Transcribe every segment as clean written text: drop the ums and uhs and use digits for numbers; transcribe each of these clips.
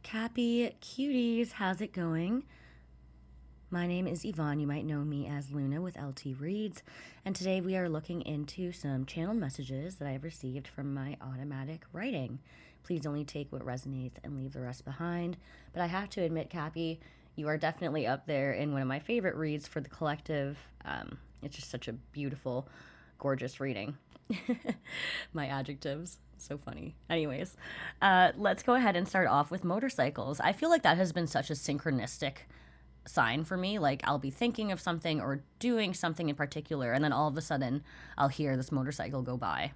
Cappy cuties, how's it going? My name is Yvonne. You might know me as Luna with LT Reads, and today we are looking into some channeled messages that I've received from my automatic writing. Please only take what resonates and leave the rest behind. But I have to admit, Cappy, you are definitely up there in one of my favorite reads for the collective. It's just such a beautiful, gorgeous reading. My adjectives. So funny. Anyways, let's go ahead and start off with motorcycles. I feel like that has been such a synchronistic sign for me. Like, I'll be thinking of something or doing something in particular, and then all of a sudden I'll hear this motorcycle go by.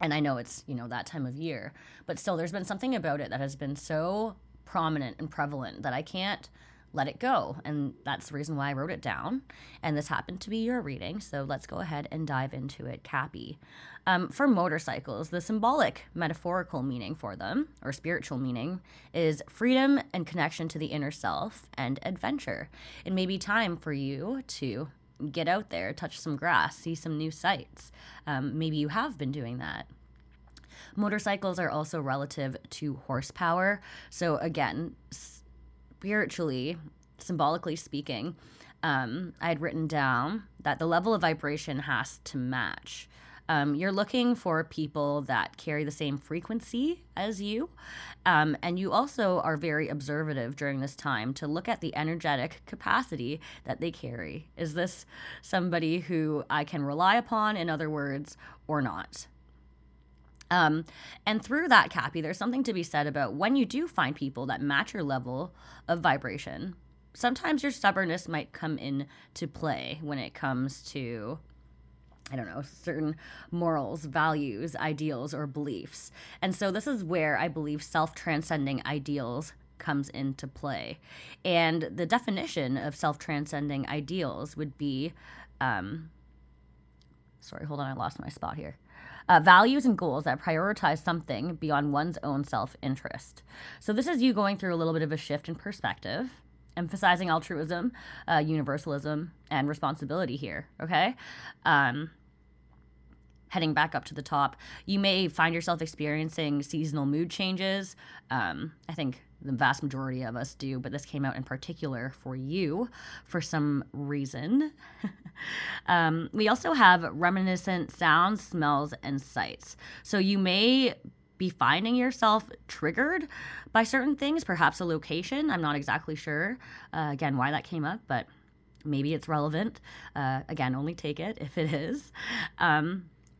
And I know it's, that time of year, but still there's been something about it that has been so prominent and prevalent that I can't let it go. And that's the reason why I wrote it down. And this happened to be your reading. So let's go ahead and dive into it, Cappy. For motorcycles, the symbolic metaphorical meaning for them, or spiritual meaning, is freedom and connection to the inner self and adventure. It may be time for you to get out there, touch some grass, see some new sights. Maybe you have been doing that. Motorcycles are also relative to horsepower. So again, spiritually, symbolically speaking, I had written down that the level of vibration has to match. You're looking for people that carry the same frequency as you. And you also are very observative during this time to look at the energetic capacity that they carry. Is this somebody who I can rely upon, in other words, or not? And through that, Cappy, there's something to be said about when you do find people that match your level of vibration. Sometimes your stubbornness might come into play when it comes to, certain morals, values, ideals, or beliefs. And so this is where I believe self-transcending ideals comes into play. And the definition of self-transcending ideals would be, sorry, hold on, I lost my spot here. Values and goals that prioritize something beyond one's own self-interest. So this is you going through a little bit of a shift in perspective, emphasizing altruism, universalism, and responsibility here, okay? Heading back up to the top, you may find yourself experiencing seasonal mood changes. I think the vast majority of us do, but this came out in particular for you for some reason. We also have reminiscent sounds, smells, and sights. So you may be finding yourself triggered by certain things, perhaps a location. I'm not exactly sure, again, why that came up, but maybe it's relevant. Again, only take it if it is.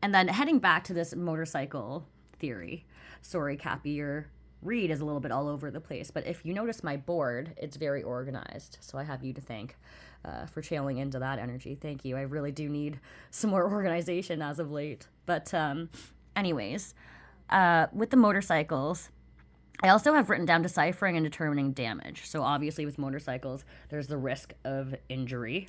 And then heading back to this motorcycle theory. Sorry, Cappy, your read is a little bit all over the place, but if you notice my board, it's very organized. So I have you to thank for channeling into that energy. Thank you. I really do need some more organization as of late. But anyways, with the motorcycles, I also have written down deciphering and determining damage. So obviously with motorcycles, there's the risk of injury.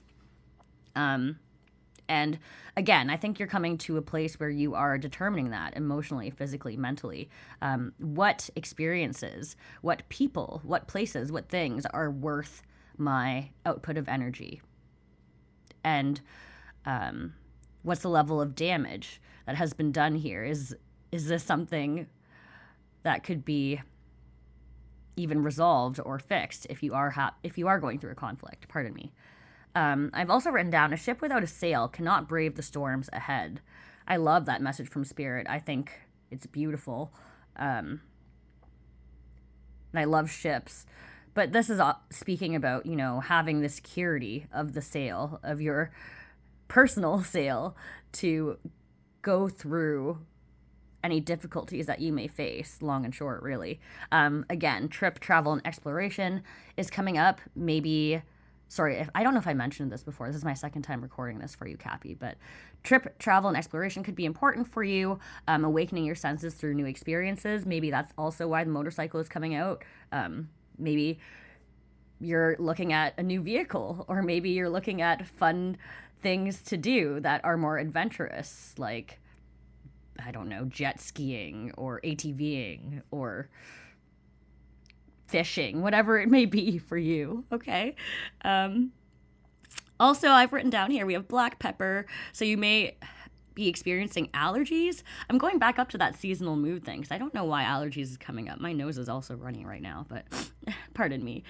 And again, I think you're coming to a place where you are determining that emotionally, physically, mentally. What experiences, what people, what places, what things are worth my output of energy? And what's the level of damage that has been done here? Is this something that could be even resolved or fixed if you are going through a conflict? Pardon me. I've also written down, a ship without a sail cannot brave the storms ahead. I love that message from Spirit. I think it's beautiful. And I love ships. But this is speaking about, having the security of the sail, of your personal sail, to go through any difficulties that you may face, long and short, really. Again, trip, travel, and exploration is coming up. Maybe... Sorry, I don't know if I mentioned this before. This is my second time recording this for you, Cappy, but trip, travel, and exploration could be important for you, awakening your senses through new experiences. Maybe that's also why the motorcycle is coming out. Maybe you're looking at a new vehicle, or maybe you're looking at fun things to do that are more adventurous, like, jet skiing, or ATVing, or fishing, whatever it may be for you, okay? Also, I've written down here, we have black pepper, so you may be experiencing allergies. I'm going back up to that seasonal mood thing because I don't know why allergies is coming up. My nose is also running right now, but pardon me.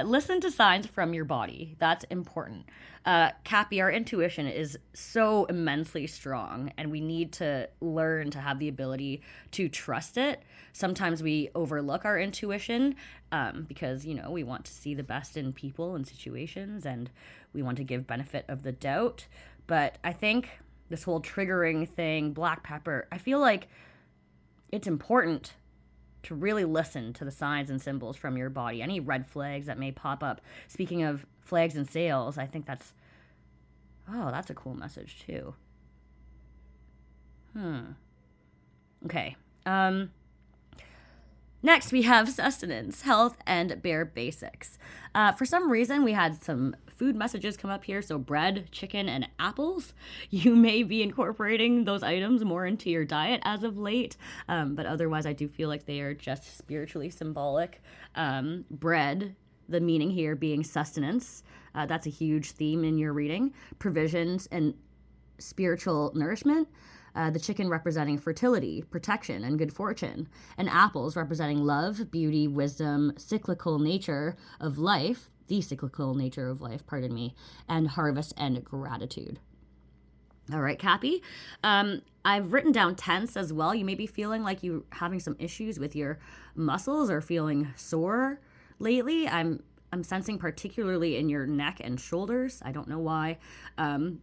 Listen to signs from your body. That's important. Cappy, our intuition is so immensely strong, and we need to learn to have the ability to trust it. Sometimes we overlook our intuition because, we want to see the best in people and situations, and we want to give benefit of the doubt. But I think this whole triggering thing, black pepper, I feel like it's important to really listen to the signs and symbols from your body, any red flags that may pop up. Speaking of flags and sails, I think that's a cool message too. Okay. Next, we have sustenance, health, and bare basics. For some reason, we had some food messages come up here. So bread, chicken, and apples. You may be incorporating those items more into your diet as of late. But otherwise, I do feel like they are just spiritually symbolic. Bread, the meaning here being sustenance. That's a huge theme in your reading. Provisions and spiritual nourishment. The chicken representing fertility, protection, and good fortune, and apples representing love, beauty, wisdom, cyclical nature of life, the cyclical nature of life, pardon me, and harvest and gratitude. All right, Cappy. I've written down tense as well. You may be feeling like you're having some issues with your muscles or feeling sore lately. I'm sensing particularly in your neck and shoulders. I don't know why.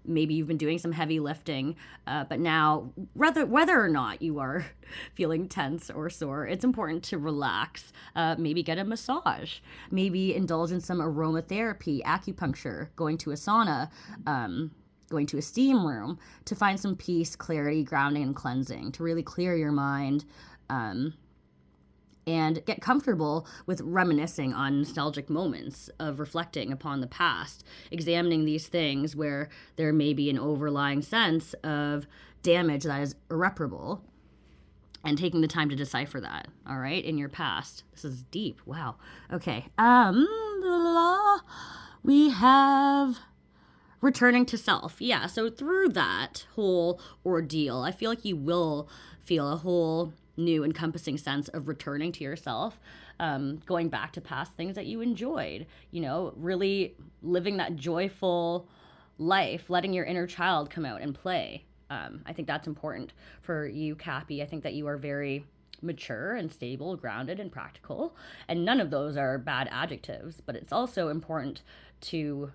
Maybe you've been doing some heavy lifting, but now, whether or not you are feeling tense or sore, it's important to relax. Maybe get a massage. Maybe indulge in some aromatherapy, acupuncture, going to a sauna, going to a steam room to find some peace, clarity, grounding, and cleansing, to really clear your mind, and get comfortable with reminiscing on nostalgic moments of reflecting upon the past, examining these things where there may be an overlying sense of damage that is irreparable, and taking the time to decipher that, all right, in your past. This is deep. Wow. Okay. We have returning to self. Yeah, so through that whole ordeal, I feel like you will feel a whole new encompassing sense of returning to yourself, going back to past things that you enjoyed, really living that joyful life, letting your inner child come out and play. I think that's important for you, Cappy. I think that you are very mature and stable, grounded and practical, and none of those are bad adjectives, but it's also important to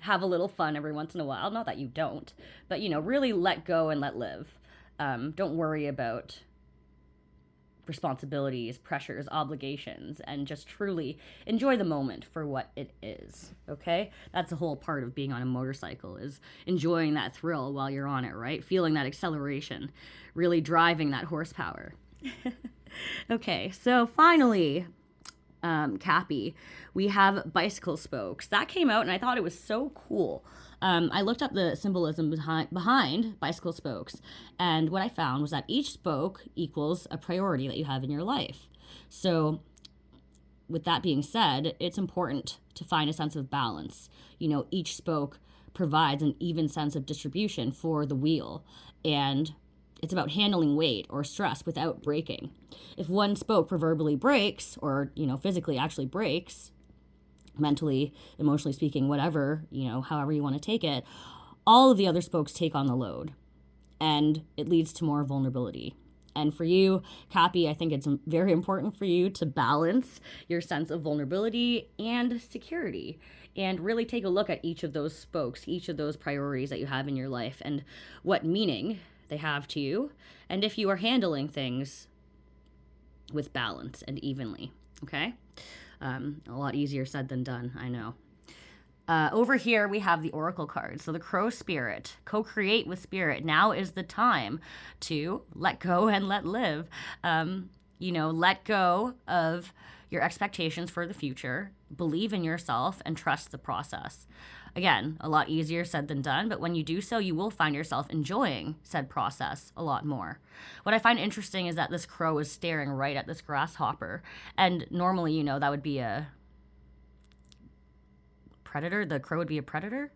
have a little fun every once in a while. Not that you don't, but really let go and let live. Don't worry about responsibilities, pressures, obligations, and just truly enjoy the moment for what it is, okay? That's the whole part of being on a motorcycle, is enjoying that thrill while you're on it, right? Feeling that acceleration, really driving that horsepower. Okay, so finally, Cappy, we have bicycle spokes. That came out and I thought it was so cool. I looked up the symbolism behind bicycle spokes, and what I found was that each spoke equals a priority that you have in your life. So with that being said, it's important to find a sense of balance. Each spoke provides an even sense of distribution for the wheel, and it's about handling weight or stress without breaking. If one spoke proverbially breaks, or physically actually breaks, mentally, emotionally speaking, whatever, however you want to take it, all of the other spokes take on the load, and it leads to more vulnerability. And for you, Cappy, I think it's very important for you to balance your sense of vulnerability and security, and really take a look at each of those spokes, each of those priorities that you have in your life, and what meaning they have to you, and if you are handling things with balance and evenly, okay? A lot easier said than done, I know. Over here, we have the Oracle cards. So the Crow Spirit, co-create with Spirit. Now is the time to let go and let live. Let go of your expectations for the future, believe in yourself, and trust the process. Again, a lot easier said than done, but when you do so, you will find yourself enjoying said process a lot more. What I find interesting is that this crow is staring right at this grasshopper, and normally, that would be a predator. The crow would be a predator.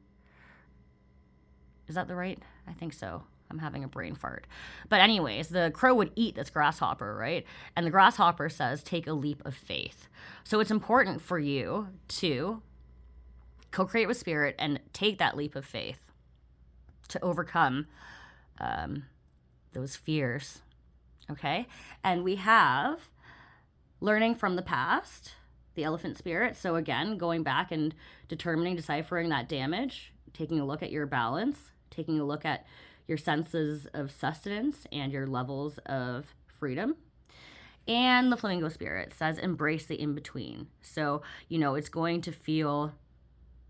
Is that the right? I think so. I'm having a brain fart. But anyways, the crow would eat this grasshopper, right? And the grasshopper says, take a leap of faith. So it's important for you to co-create with spirit and take that leap of faith to overcome those fears. Okay? And we have learning from the past, the elephant spirit. So again, going back and determining, deciphering that damage, taking a look at your balance, taking a look at your senses of sustenance and your levels of freedom. And the flamingo spirit says embrace the in-between. So, it's going to feel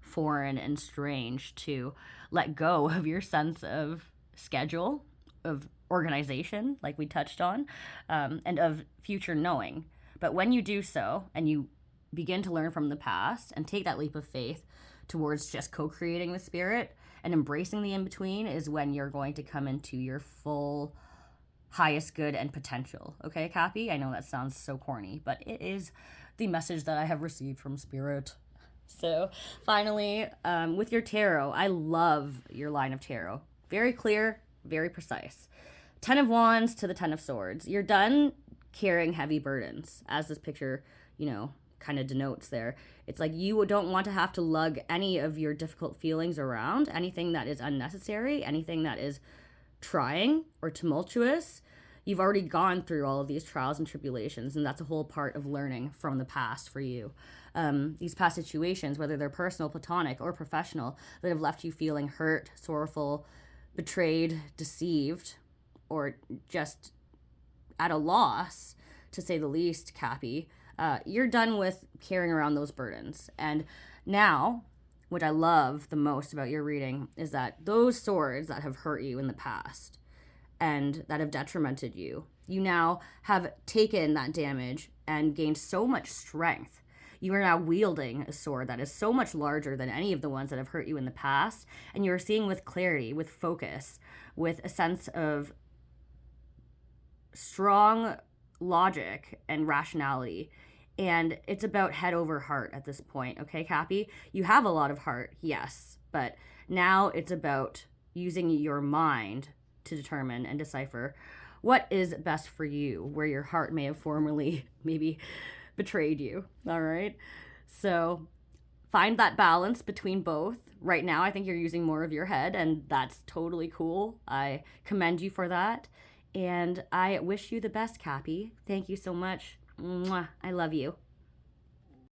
foreign and strange to let go of your sense of schedule, of organization, like we touched on, and of future knowing. But when you do so and you begin to learn from the past and take that leap of faith towards just co-creating with spirit and embracing the in-between, is when you're going to come into your full highest good and potential. Okay, Cappy? I know that sounds so corny, but it is the message that I have received from spirit. So finally, with your tarot, I love your line of tarot. Very clear, very precise. 10 of Wands to the 10 of Swords. You're done carrying heavy burdens, as this picture, kind of denotes there. It's like you don't want to have to lug any of your difficult feelings around, anything that is unnecessary, anything that is trying or tumultuous. You've already gone through all of these trials and tribulations, and that's a whole part of learning from the past for you. These past situations, whether they're personal, platonic, or professional, that have left you feeling hurt, sorrowful, betrayed, deceived, or just at a loss, to say the least, Cappy, you're done with carrying around those burdens. And now, what I love the most about your reading is that those swords that have hurt you in the past and that have detrimented you, you now have taken that damage and gained so much strength. You are now wielding a sword that is so much larger than any of the ones that have hurt you in the past. And you're seeing with clarity, with focus, with a sense of strong logic and rationality. And it's about head over heart at this point, okay, Cappy? You have a lot of heart, yes, but now it's about using your mind to determine and decipher what is best for you, where your heart may have formerly maybe betrayed you, all right? So find that balance between both. Right now, I think you're using more of your head, and that's totally cool. I commend you for that. And I wish you the best, Cappy. Thank you so much. Mwah. I love you.